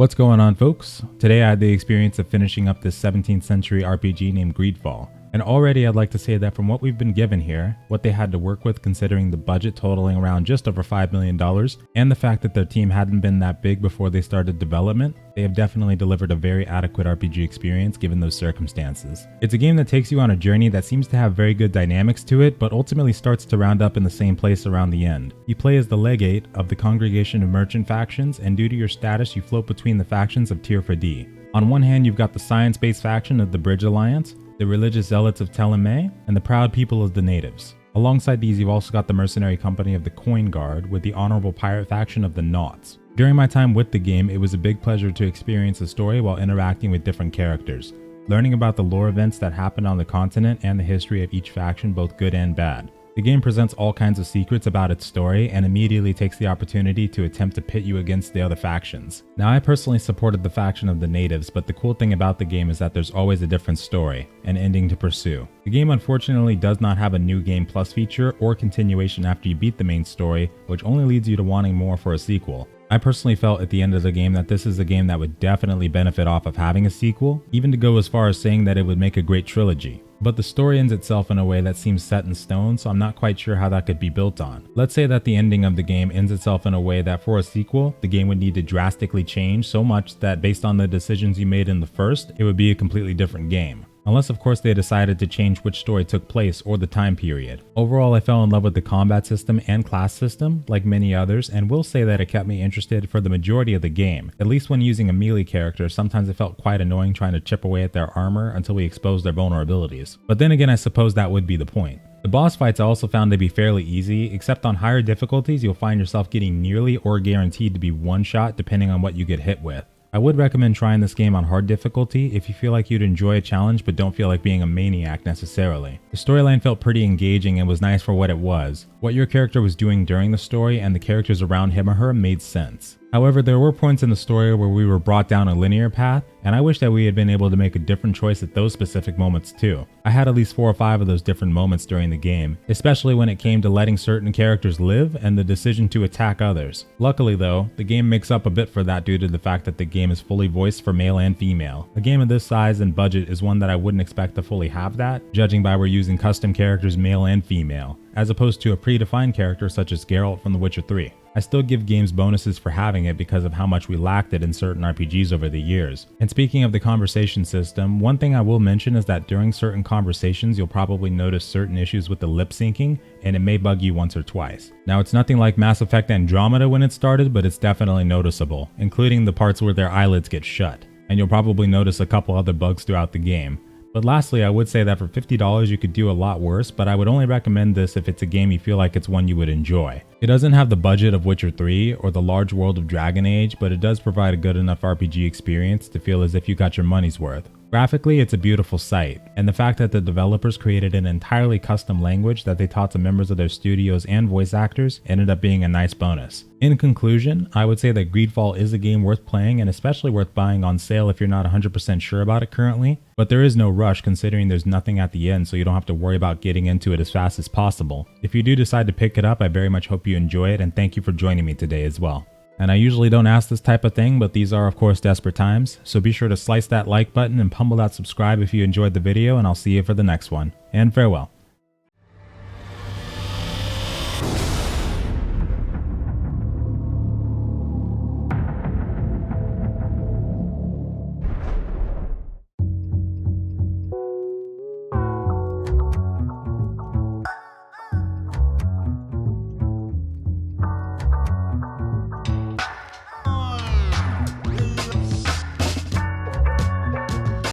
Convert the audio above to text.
What's going on, folks? Today I had the experience of finishing up this 17th century RPG named Greedfall. And already I'd like to say that from what we've been given here, what they had to work with considering the budget totaling around just over $5 million, and the fact that their team hadn't been that big before they started development, they have definitely delivered a very adequate RPG experience given those circumstances. It's a game that takes you on a journey that seems to have very good dynamics to it, but ultimately starts to round up in the same place around the end. You play as the legate of the Congregation of Merchant factions, and due to your status you float between the factions of Tier 4D. On one hand you've got the science-based faction of the Bridge Alliance, the religious zealots of Telemay, and the proud people of the natives. Alongside these you've also got the mercenary company of the Coin Guard with the honorable pirate faction of the Naughts. During my time with the game, it was a big pleasure to experience the story while interacting with different characters, learning about the lore events that happened on the continent and the history of each faction, both good and bad. The game presents all kinds of secrets about its story and immediately takes the opportunity to attempt to pit you against the other factions. Now I personally supported the faction of the natives, but the cool thing about the game is that there's always a different story, an ending to pursue. The game unfortunately does not have a new game plus feature or continuation after you beat the main story, which only leads you to wanting more for a sequel. I personally felt at the end of the game that this is a game that would definitely benefit off of having a sequel, even to go as far as saying that it would make a great trilogy. But the story ends itself in a way that seems set in stone, so I'm not quite sure how that could be built on. Let's say that the ending of the game ends itself in a way that for a sequel, the game would need to drastically change so much that based on the decisions you made in the first, it would be a completely different game. Unless of course they decided to change which story took place or the time period. Overall I fell in love with the combat system and class system, like many others, and will say that it kept me interested for the majority of the game. At least when using a melee character, sometimes it felt quite annoying trying to chip away at their armor until we exposed their vulnerabilities. But then again, I suppose that would be the point. The boss fights I also found to be fairly easy, except on higher difficulties you'll find yourself getting nearly or guaranteed to be one shot depending on what you get hit with. I would recommend trying this game on hard difficulty if you feel like you'd enjoy a challenge but don't feel like being a maniac necessarily. The storyline felt pretty engaging and was nice for what it was. What your character was doing during the story and the characters around him or her made sense. However, there were points in the story where we were brought down a linear path, and I wish that we had been able to make a different choice at those specific moments too. I had at least 4 or 5 of those different moments during the game, especially when it came to letting certain characters live and the decision to attack others. Luckily though, the game makes up a bit for that due to the fact that the game is fully voiced for male and female. A game of this size and budget is one that I wouldn't expect to fully have that, judging by we're using custom characters male and female, as opposed to a predefined character such as Scarlett from The Witcher 3. I still give games bonuses for having it because of how much we lacked it in certain RPGs over the years. And speaking of the conversation system, one thing I will mention is that during certain conversations you'll probably notice certain issues with the lip syncing, and it may bug you once or twice. Now it's nothing like Mass Effect Andromeda when it started, but it's definitely noticeable, including the parts where their eyelids get shut. And you'll probably notice a couple other bugs throughout the game. But lastly, I would say that for $50 you could do a lot worse, but I would only recommend this if it's a game you feel like it's one you would enjoy. It doesn't have the budget of Witcher 3 or the large world of Dragon Age, but it does provide a good enough RPG experience to feel as if you got your money's worth. Graphically, it's a beautiful sight, and the fact that the developers created an entirely custom language that they taught to members of their studios and voice actors ended up being a nice bonus. In conclusion, I would say that Greedfall is a game worth playing and especially worth buying on sale if you're not 100% sure about it currently, but there is no rush considering there's nothing at the end, so you don't have to worry about getting into it as fast as possible. If you do decide to pick it up, I very much hope you enjoy it, and thank you for joining me today as well. And I usually don't ask this type of thing, but these are of course desperate times, so be sure to slice that like button and pummel that subscribe if you enjoyed the video, and I'll see you for the next one. And farewell.